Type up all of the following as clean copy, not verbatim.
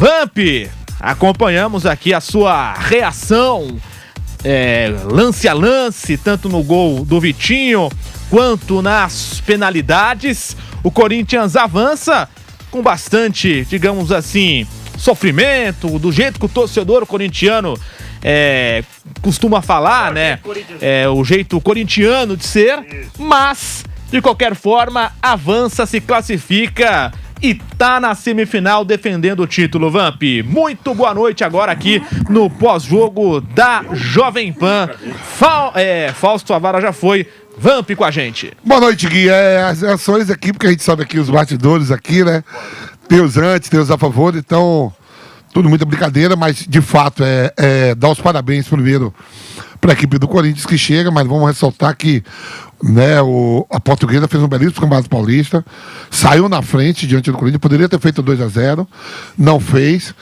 Vamp, acompanhamos aqui a sua reação, lance a lance, tanto no gol do Vitinho quanto nas penalidades. O Corinthians avança com bastante, digamos assim, sofrimento, do jeito que o torcedor corintiano costuma falar, né? O jeito corintiano de ser, mas, de qualquer forma, avança, se classifica e tá na semifinal defendendo o título, Vamp. Muito boa noite agora aqui no pós-jogo da Jovem Pan. Fausto Avara já foi, Vamp com a gente. Boa noite, Gui. As reações aqui, porque a gente sabe aqui os bastidores aqui, né? Tem os antes, tem os a favor, então tudo muita brincadeira, mas de fato dar os parabéns primeiro para a equipe do Corinthians que chega, mas vamos ressaltar que, né, a Portuguesa fez um belíssimo Campeonato Paulista, saiu na frente diante do Corinthians, poderia ter feito 2-0, não fez.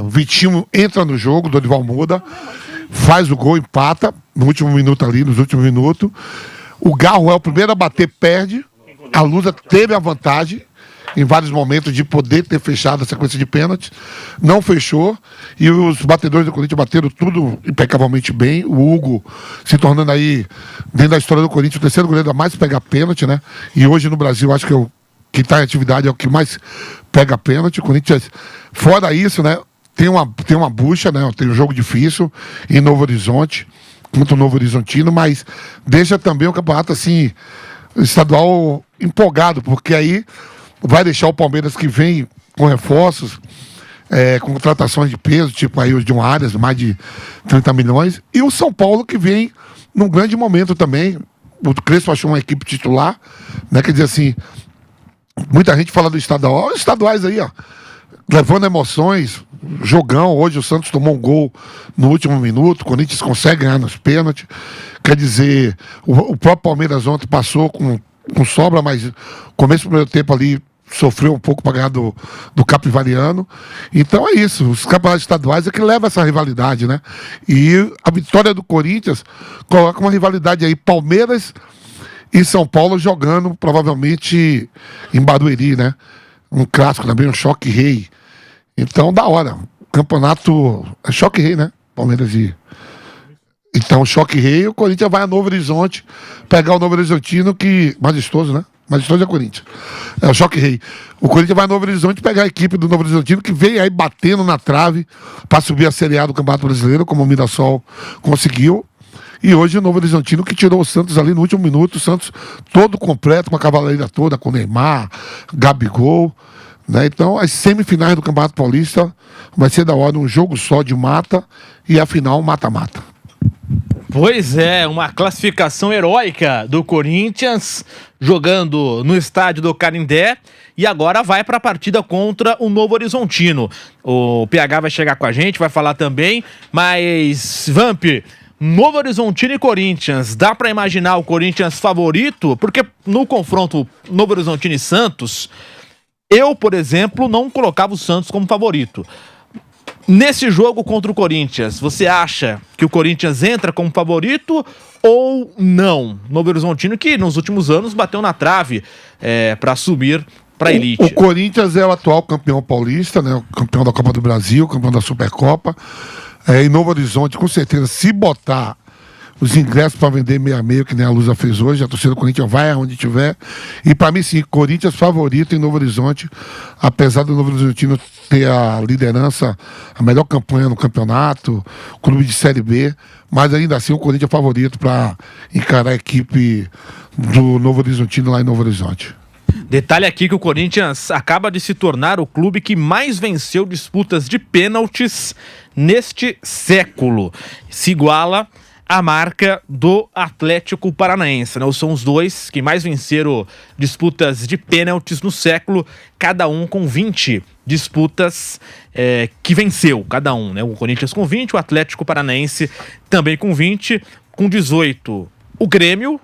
Vitinho entra no jogo, Dorival muda, faz o gol, empata no último minuto ali, nos últimos minutos. O Garro é o primeiro a bater, perde. A Lusa teve a vantagem em vários momentos de poder ter fechado a sequência de pênaltis, não fechou, e os batedores do Corinthians bateram tudo impecavelmente bem. O Hugo se tornando aí, dentro da história do Corinthians, o terceiro goleiro a mais pegar pênalti, né? E hoje no Brasil, acho que que está em atividade é o que mais pega pênalti. O Corinthians, fora isso, né? Tem uma bucha, né? Tem um jogo difícil em Novo Horizonte, contra o Novo Horizontino, mas deixa também o campeonato assim, estadual empolgado, porque aí vai deixar o Palmeiras, que vem com reforços, com contratações de peso, tipo aí os de uma área, mais de 30 milhões, e o São Paulo, que vem num grande momento também. O Crespo achou uma equipe titular, né? Quer dizer assim, muita gente fala do estadual, os estaduais aí, ó, levando emoções, jogão. Hoje o Santos tomou um gol no último minuto, o Corinthians consegue ganhar nos pênaltis. Quer dizer, o próprio Palmeiras ontem passou com sobra, mas começo do primeiro tempo ali sofreu um pouco para ganhar do Capivariano. Então é isso, os campeonatos estaduais é que leva essa rivalidade, né? E a vitória do Corinthians coloca uma rivalidade aí, Palmeiras e São Paulo jogando provavelmente em Barueri, né? Um clássico também, um choque rei. Então, da hora. Campeonato é choque rei, né? Palmeiras e... Então, choque rei, o Corinthians vai a Novo Horizonte pegar o Novo Horizontino, que... Majestoso, né? Majestoso é Corinthians. É o choque rei. O Corinthians vai a Novo Horizonte pegar a equipe do Novo Horizontino, que vem aí batendo na trave para subir a Série A do Campeonato Brasileiro, como o Mirassol conseguiu. E hoje o Novo Horizontino, que tirou o Santos ali no último minuto, o Santos todo completo, com a cavalaria toda, com Neymar, Gabigol, né? Então, as semifinais do Campeonato Paulista vai ser da hora, um jogo só de mata e a final mata-mata. Pois é, uma classificação heróica do Corinthians, jogando no estádio do Canindé, e agora vai para a partida contra o Novo Horizontino. O PH vai chegar com a gente, vai falar também, mas, Vamp, Novo Horizontino e Corinthians, dá para imaginar o Corinthians favorito? Porque no confronto Novo Horizontino e Santos, eu, por exemplo, não colocava o Santos como favorito. Nesse jogo contra o Corinthians, você acha que o Corinthians entra como favorito ou não? Novo Horizontino, que nos últimos anos bateu na trave para subir para a elite. O Corinthians é o atual campeão paulista, né? O campeão da Copa do Brasil, campeão da Supercopa. Em Novo Horizonte, com certeza, se botar os ingressos para vender meio a meio, que nem a Lusa fez hoje, a torcida do Corinthians vai aonde tiver. E para mim, sim, Corinthians favorito em Novo Horizonte, apesar do Novo Horizontino ter a liderança, a melhor campanha no campeonato, clube de Série B, mas ainda assim o Corinthians é favorito para encarar a equipe do Novo Horizontino lá em Novo Horizonte. Detalhe aqui que o Corinthians acaba de se tornar o clube que mais venceu disputas de pênaltis neste século. Se iguala a marca do Atlético Paranaense, né? São os dois que mais venceram disputas de pênaltis no século, cada um com 20 disputas que venceu, cada um, né? O Corinthians com 20, o Atlético Paranaense também com 20, com 18 o Grêmio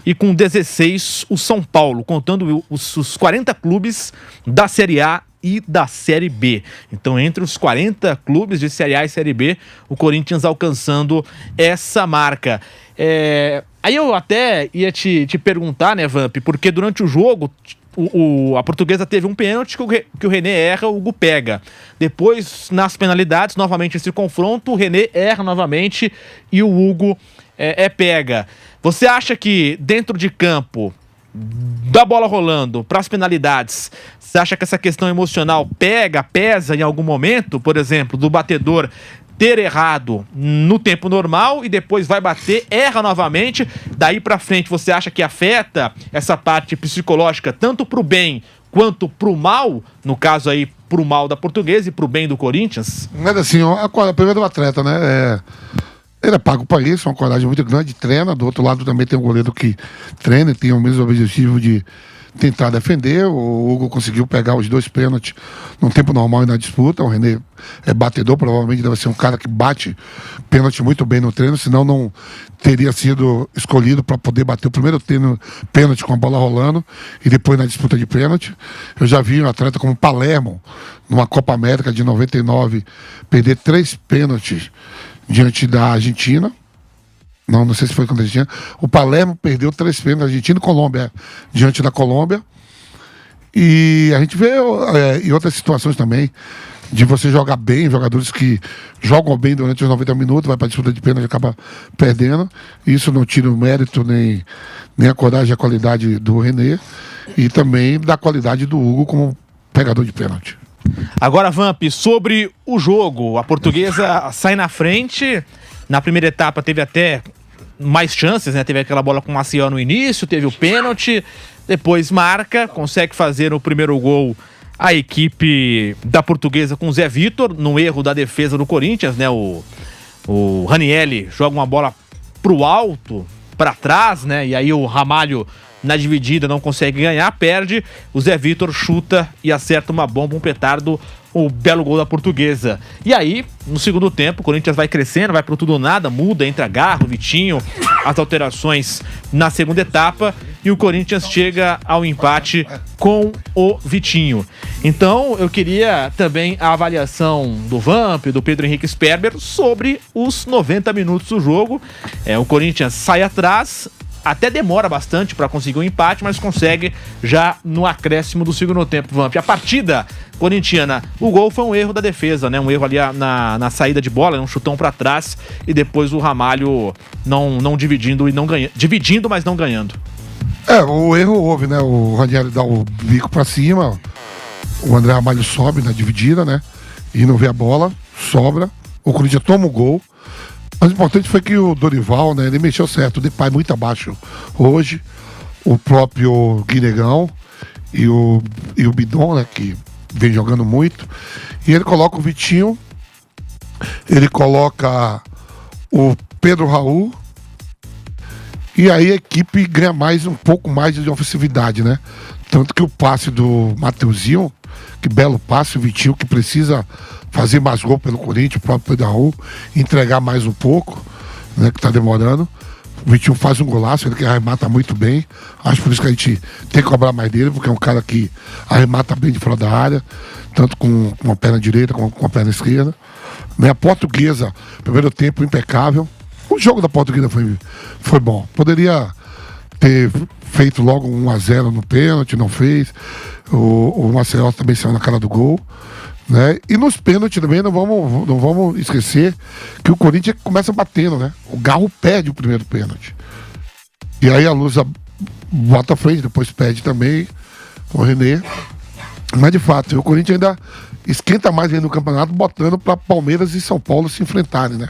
e com 16 o São Paulo, contando os 40 clubes da Série A e da Série B. Então, entre os 40 clubes de Série A e Série B, o Corinthians alcançando essa marca. Aí eu até ia te perguntar, né, Vamp, porque durante o jogo a Portuguesa teve um pênalti que o René erra, o Hugo pega. Depois, nas penalidades, novamente esse confronto, o René erra novamente e o Hugo pega. Você acha que dentro de campo, da bola rolando para as penalidades, você acha que essa questão emocional pesa em algum momento? Por exemplo, do batedor ter errado no tempo normal e depois vai bater, erra novamente, daí pra frente você acha que afeta essa parte psicológica tanto pro bem quanto pro mal, no caso aí pro mal da Portuguesa e pro bem do Corinthians? Mas assim, primeiro do atleta, né? Ele é pago para isso, uma coragem muito grande, treina. Do outro lado também tem um goleiro que treina e tem o mesmo objetivo de tentar defender. O Hugo conseguiu pegar os 2 pênaltis num tempo normal e na disputa. O René é batedor, provavelmente deve ser um cara que bate pênalti muito bem no treino, senão não teria sido escolhido para poder bater o primeiro pênalti com a bola rolando e depois na disputa de pênalti. Eu já vi um atleta como Palermo, numa Copa América de 99, perder 3 pênaltis diante da Argentina. Não sei se foi contra a Argentina. O Palermo perdeu 3 pênaltis, Argentina e Colômbia, diante da Colômbia. E a gente vê em outras situações também, de você jogar bem, jogadores que jogam bem durante os 90 minutos, vai para a disputa de pênalti e acaba perdendo. Isso não tira o mérito, nem a coragem e a qualidade do René, e também da qualidade do Hugo como pegador de pênalti. Agora, Vamp, sobre o jogo, a Portuguesa sai na frente. Na primeira etapa teve até mais chances, né? Teve aquela bola com o Maciel no início, teve o pênalti, depois marca, consegue fazer o primeiro gol a equipe da Portuguesa com o Zé Vitor, no erro da defesa do Corinthians, né? O Ranieri joga uma bola pro alto, para trás, né? E aí o Ramalho na dividida não consegue ganhar, perde. O Zé Vitor chuta e acerta uma bomba, um petardo, o belo gol da Portuguesa. E aí, no segundo tempo, o Corinthians vai crescendo, vai pro tudo ou nada, muda, entra Garro, Vitinho, as alterações na segunda etapa, e o Corinthians chega ao empate com o Vitinho. Então, eu queria também a avaliação do Vamp, do Pedro Henrique Sperber, sobre os 90 minutos do jogo. O Corinthians sai atrás, até demora bastante para conseguir um empate, mas consegue já no acréscimo do segundo tempo, Vamp. A partida corintiana, o gol foi um erro da defesa, né? Um erro ali na saída de bola, um chutão para trás, e depois o Ramalho não dividindo e não ganhando. Dividindo, mas não ganhando. O erro houve, né? O Ranieri dá o bico para cima, o André Ramalho sobe na dividida, né? E não vê a bola, sobra, o Corinthians toma o gol. Mas o importante foi que o Dorival, né, ele mexeu certo, o Depay muito abaixo hoje, o próprio Guinegão e o Bidon, né, que vem jogando muito, e ele coloca o Vitinho, ele coloca o Pedro Raul, e aí a equipe ganha um pouco mais de ofensividade, né? Tanto que o passe do Mateuzinho, que belo passe, o Vitinho que precisa fazer mais gol pelo Corinthians, o próprio Pedro Raul, entregar mais um pouco, né, que tá demorando. O Vitinho faz um golaço, ele que arremata muito bem. Acho por isso que a gente tem que cobrar mais dele, porque é um cara que arremata bem de fora da área, tanto com a perna direita como com a perna esquerda. A Portuguesa, primeiro tempo impecável. O jogo da Portuguesa foi bom. Poderia ter feito logo 1-0 no pênalti, não fez. O Marcelo também saiu na cara do gol, né? E nos pênaltis também não vamos esquecer que o Corinthians começa batendo, né? O Garro perde o primeiro pênalti. E aí a Lusa bota a frente, depois perde também o René. Mas de fato, o Corinthians ainda esquenta mais aí no campeonato, botando para Palmeiras e São Paulo se enfrentarem, né?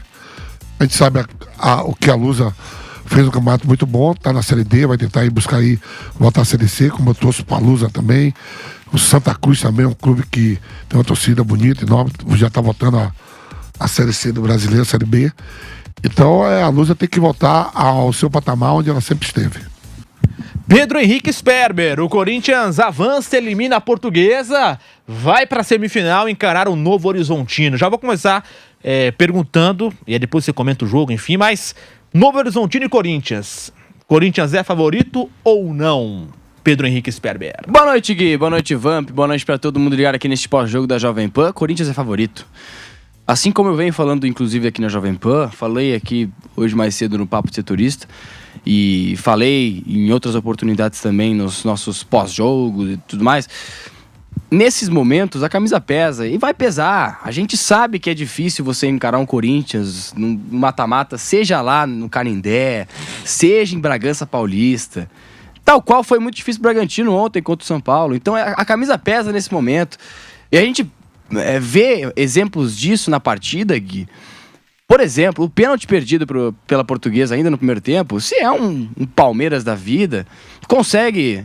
A gente sabe o que a Lusa fez um campeonato muito bom, tá na Série D, vai tentar ir buscar aí, voltar a Série C, como eu torço pra Lusa também. O Santa Cruz também é um clube que tem uma torcida bonita, enorme, já tá voltando a Série C do Brasileiro, a Série B. Então a Lusa tem que voltar ao seu patamar onde ela sempre esteve. Pedro Henrique Sperber, o Corinthians avança, elimina a Portuguesa, vai para a semifinal encarar o Novo Horizontino. Já vou começar perguntando, e aí depois você comenta o jogo, enfim, mas Novo Horizontino e Corinthians. Corinthians é favorito ou não? Pedro Henrique Sperber. Boa noite, Gui. Boa noite, Vamp. Boa noite para todo mundo ligado aqui neste pós-jogo da Jovem Pan. Corinthians é favorito. Assim como eu venho falando, inclusive, aqui na Jovem Pan, falei aqui hoje mais cedo no Papo de Setorista, e falei em outras oportunidades também nos nossos pós-jogos e tudo mais. Nesses momentos, a camisa pesa e vai pesar. A gente sabe que é difícil você encarar um Corinthians no mata-mata, seja lá no Canindé, seja em Bragança Paulista. Tal qual foi muito difícil o Bragantino ontem contra o São Paulo. Então a camisa pesa nesse momento. E a gente vê exemplos disso na partida, Gui. Por exemplo, o pênalti perdido pela Portuguesa ainda no primeiro tempo, se é um Palmeiras da vida, consegue...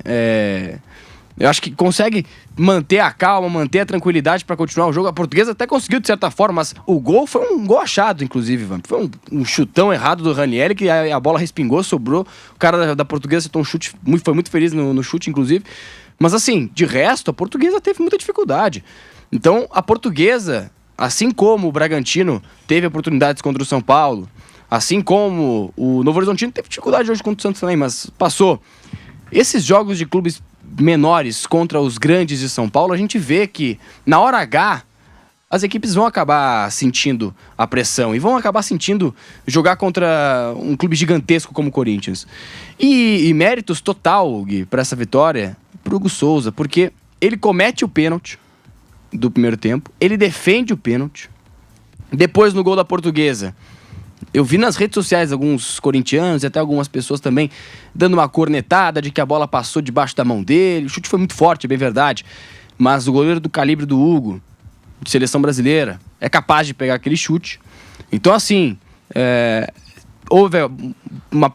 eu acho que consegue manter a calma, manter a tranquilidade para continuar o jogo. A Portuguesa até conseguiu de certa forma, mas o gol foi um gol achado, inclusive. Foi um chutão errado do Ranieri, que a bola respingou, sobrou. O cara da Portuguesa acertou um chute, foi muito feliz no chute, inclusive. Mas assim, de resto, a Portuguesa teve muita dificuldade. Então, a Portuguesa, assim como o Bragantino teve oportunidades contra o São Paulo, assim como o Novo Horizontino teve dificuldade hoje contra o Santos também, mas passou. Esses jogos de clubes menores contra os grandes de São Paulo, a gente vê que na hora H as equipes vão acabar sentindo a pressão e vão acabar sentindo jogar contra um clube gigantesco como o Corinthians. E méritos total, Gui, para essa vitória pro Hugo Souza, porque ele comete o pênalti do primeiro tempo, ele defende o pênalti. Depois, no gol da Portuguesa, eu vi nas redes sociais alguns corintianos e até algumas pessoas também dando uma cornetada de que a bola passou debaixo da mão dele. O chute foi muito forte, é bem verdade. Mas o goleiro do calibre do Hugo, de seleção brasileira, é capaz de pegar aquele chute. Então, assim, houve uma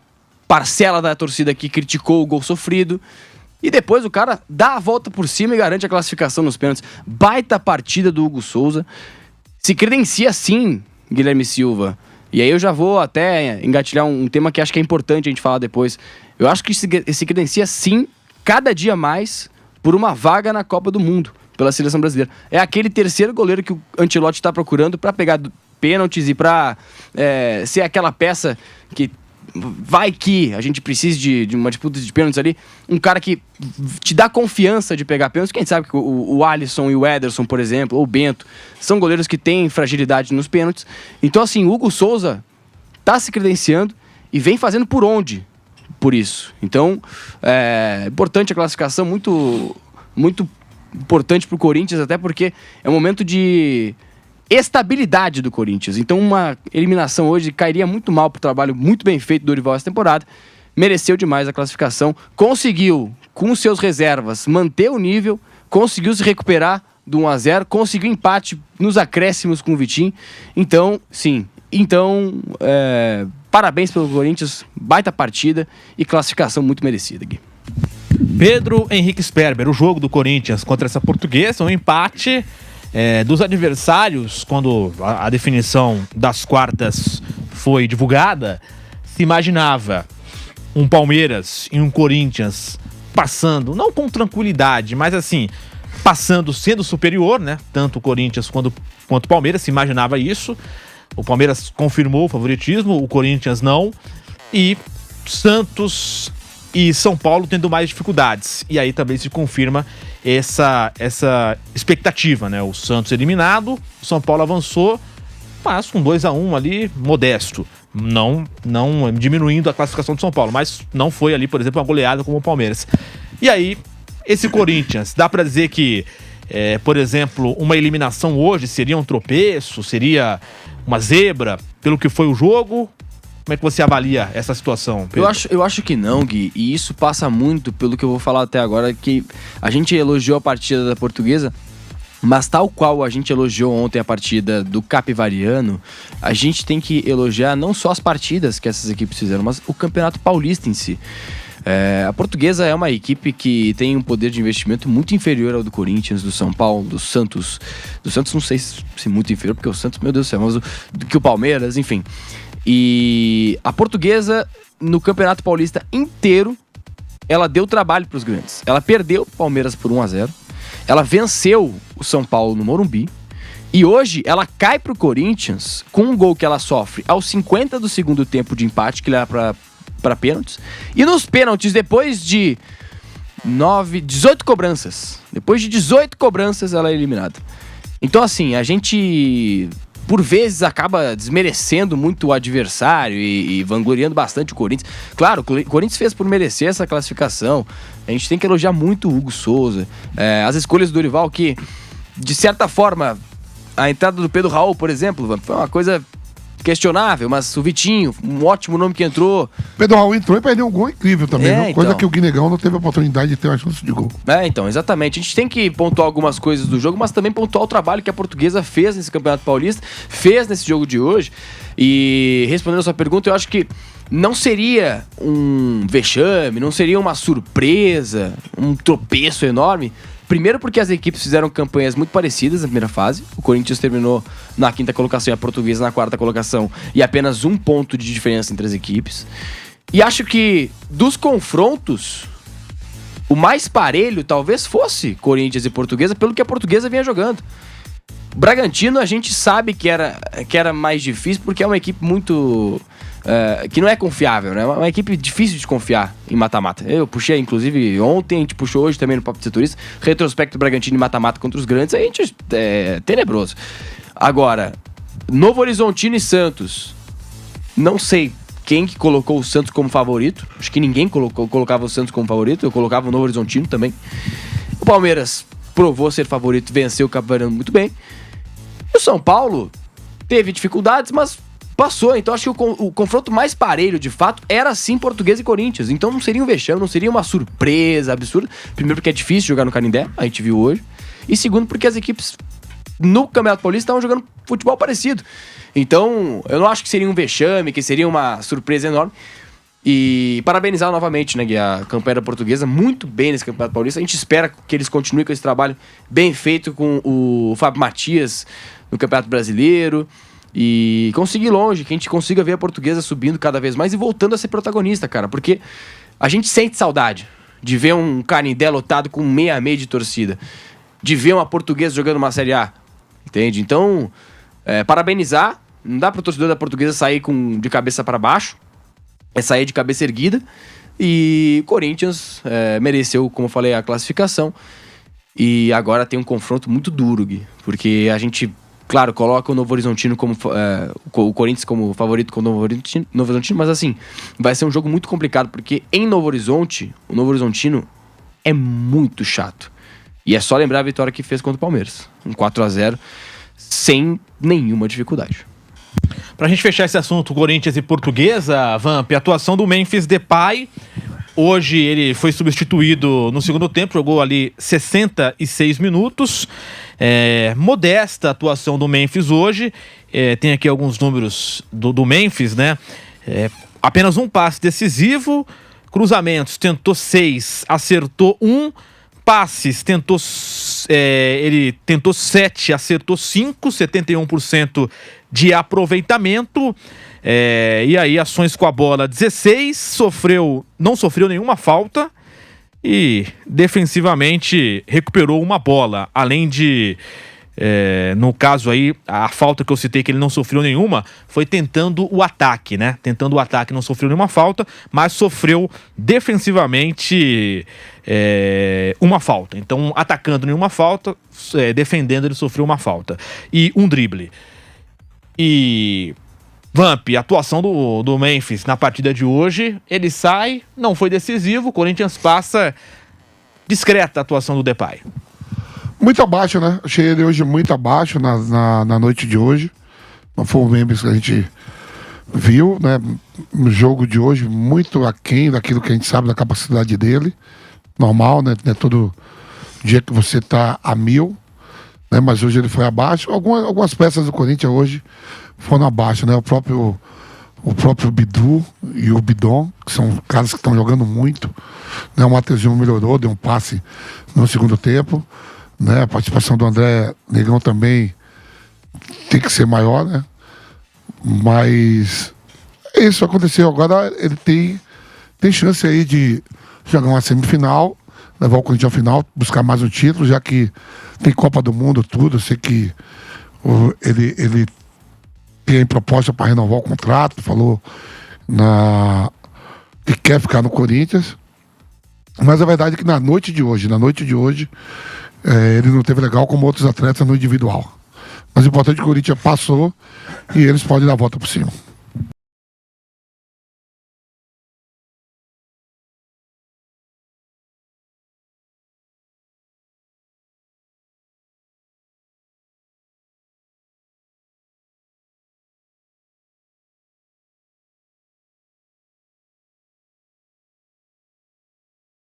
parcela da torcida que criticou o gol sofrido. E depois o cara dá a volta por cima e garante a classificação nos pênaltis. Baita partida do Hugo Souza. Se credencia sim, Guilherme Silva. E aí eu já vou até engatilhar um tema que acho que é importante a gente falar depois. Eu acho que se credencia sim, cada dia mais, por uma vaga na Copa do Mundo, pela seleção brasileira. É aquele terceiro goleiro que o Ancelotti está procurando para pegar pênaltis e para ser aquela peça que vai que a gente precise de uma disputa de pênaltis ali, um cara que te dá confiança de pegar pênaltis. Quem sabe que o Alisson e o Ederson, por exemplo, ou o Bento, são goleiros que têm fragilidade nos pênaltis. Então, assim, o Hugo Souza tá se credenciando e vem fazendo por onde? Por isso. Então, é importante a classificação, muito, muito importante pro Corinthians, até porque é um momento de estabilidade do Corinthians. Então uma eliminação hoje cairia muito mal pro trabalho muito bem feito do Dorival essa temporada. Mereceu demais a classificação. Conseguiu, com seus reservas, manter o nível. Conseguiu se recuperar do 1-0. Conseguiu empate nos acréscimos com o Vitinho. Então, sim. Então, parabéns pelo Corinthians. Baita partida e classificação muito merecida, Gui. Pedro Henrique Sperber, o jogo do Corinthians contra essa Portuguesa, um empate... dos adversários, quando a definição das quartas foi divulgada, se imaginava um Palmeiras e um Corinthians passando, não com tranquilidade, mas assim, passando, sendo superior, né? Tanto o Corinthians quanto o Palmeiras, se imaginava isso. O Palmeiras confirmou o favoritismo, o Corinthians não. E Santos e São Paulo tendo mais dificuldades. E aí também se confirma essa expectativa, né? O Santos eliminado, o São Paulo avançou, mas com 2-1 ali, modesto. Não diminuindo a classificação do São Paulo, mas não foi ali, por exemplo, uma goleada como o Palmeiras. E aí, esse Corinthians, dá pra dizer que, por exemplo, uma eliminação hoje seria um tropeço, seria uma zebra, pelo que foi o jogo? Como é que você avalia essa situação, Pedro? Eu acho que não, Gui, e isso passa muito pelo que eu vou falar até agora, que a gente elogiou a partida da Portuguesa, mas tal qual a gente elogiou ontem a partida do Capivariano, a gente tem que elogiar não só as partidas que essas equipes fizeram, mas o Campeonato Paulista em si. A Portuguesa é uma equipe que tem um poder de investimento muito inferior ao do Corinthians, do São Paulo, do Santos. Do Santos não sei se muito inferior, porque o Santos, meu Deus do céu, mas do que o Palmeiras, enfim. E a Portuguesa, no Campeonato Paulista inteiro, ela deu trabalho para os grandes. Ela perdeu o Palmeiras por 1-0. Ela venceu o São Paulo no Morumbi. E hoje ela cai pro Corinthians com um gol que ela sofre aos 50 do segundo tempo de empate, que leva para pênaltis. E nos pênaltis, depois de 18 cobranças. Depois de 18 cobranças, ela é eliminada. Então, assim, a gente... por vezes acaba desmerecendo muito o adversário e vangloriando bastante o Corinthians. Claro, o Corinthians fez por merecer essa classificação. A gente tem que elogiar muito o Hugo Souza. As escolhas do Dorival que, de certa forma, a entrada do Pedro Raul, por exemplo, foi uma coisa questionável, mas o Vitinho, um ótimo nome que entrou. Pedro Raul entrou e perdeu um gol incrível também, viu? Coisa então. que o Guinegão não teve a oportunidade de ter uma chance de gol. Então, exatamente. A gente tem que pontuar algumas coisas do jogo, mas também pontuar o trabalho que a Portuguesa fez nesse Campeonato Paulista, fez nesse jogo de hoje. E respondendo a sua pergunta, eu acho que não seria um vexame, não seria uma surpresa, um tropeço enorme. Primeiro porque as equipes fizeram campanhas muito parecidas na primeira fase. O Corinthians terminou na 5ª colocação e a Portuguesa na 4ª colocação. E apenas 1 ponto de diferença entre as equipes. E acho que dos confrontos, o mais parelho talvez fosse Corinthians e Portuguesa, pelo que a Portuguesa vinha jogando. Bragantino a gente sabe que era mais difícil porque é uma equipe muito... que não é confiável, né? Uma equipe difícil de confiar em mata-mata. Eu puxei, inclusive, ontem, a gente puxou hoje também no Papo de Setorista, retrospecto do Bragantino em mata-mata contra os grandes, a gente é tenebroso. Agora, Novo Horizontino e Santos, não sei quem que colocou o Santos como favorito, acho que ninguém colocava o Santos como favorito, eu colocava o Novo Horizontino também. O Palmeiras provou ser favorito, venceu o Capivarino muito bem. E o São Paulo teve dificuldades, mas passou. Então acho que o confronto mais parelho, de fato, era sim Portuguesa e Corinthians. Então não seria um vexame, não seria uma surpresa absurda. Primeiro porque é difícil jogar no Canindé, a gente viu hoje. E segundo porque as equipes no Campeonato Paulista estavam jogando futebol parecido. Então eu não acho que seria um vexame, que seria uma surpresa enorme. E parabenizar novamente, né, Gui, a campanha da Portuguesa, muito bem nesse Campeonato Paulista. A gente espera que eles continuem com esse trabalho bem feito com o Fábio Matias no Campeonato Brasileiro. E conseguir longe, que a gente consiga ver a Portuguesa subindo cada vez mais e voltando a ser protagonista, cara. Porque a gente sente saudade de ver um Canindé lotado com meia de torcida. De ver uma Portuguesa jogando uma Série A. Entende? Então, parabenizar. Não dá pro torcedor da Portuguesa sair de cabeça para baixo. É sair de cabeça erguida. E o Corinthians mereceu, como eu falei, a classificação. E agora tem um confronto muito duro, Gui. Porque a gente... Claro, coloca o Novo Horizontino como... o Corinthians como favorito com o Novo Horizontino, mas assim, vai ser um jogo muito complicado, porque em Novo Horizonte, o Novo Horizontino é muito chato. E é só lembrar a vitória que fez contra o Palmeiras. Um 4-0, sem nenhuma dificuldade. Pra gente fechar esse assunto, Corinthians e Portuguesa, Vamp, a atuação do Memphis Depay. Hoje ele foi substituído no segundo tempo, jogou ali 66 minutos. Modesta a atuação do Memphis hoje. Tem aqui alguns números do Memphis, né? Apenas um passe decisivo. Cruzamentos, tentou 6, acertou 1. Passes, ele tentou 7, acertou 5, 71% de aproveitamento. E aí, ações com a bola, 16, não sofreu nenhuma falta e defensivamente recuperou uma bola. Além de, no caso aí, a falta que eu citei que ele não sofreu nenhuma, foi tentando o ataque, né? Tentando o ataque, não sofreu nenhuma falta, mas sofreu defensivamente uma falta. Então, atacando nenhuma falta, defendendo ele sofreu uma falta. E um drible. E... Vamp, a atuação do Memphis na partida de hoje, ele sai, não foi decisivo, o Corinthians passa discreta a atuação do Depay. Muito abaixo, né? Achei ele hoje muito abaixo na noite de hoje. Não foi o Memphis que a gente viu, né? No jogo de hoje, muito aquém daquilo que a gente sabe da capacidade dele. Normal, né? Não é todo dia que você tá a 1000, né? Mas hoje ele foi abaixo. Algumas peças do Corinthians hoje foram abaixo, né? O próprio Bidu e o Bidon, que são caras que estão jogando muito, né? O Mateuzinho melhorou, deu um passe no segundo tempo, né? A participação do André Negão também tem que ser maior, né? Mas isso aconteceu. Agora ele tem chance aí de jogar uma semifinal, levar o Corinthians ao final, buscar mais um título, já que tem Copa do Mundo, tudo. Eu sei que ele tem proposta para renovar o contrato, falou que quer ficar no Corinthians. Mas a verdade é que na noite de hoje, ele não teve legal como outros atletas no individual. Mas o importante é que o Corinthians passou e eles podem dar a volta por cima.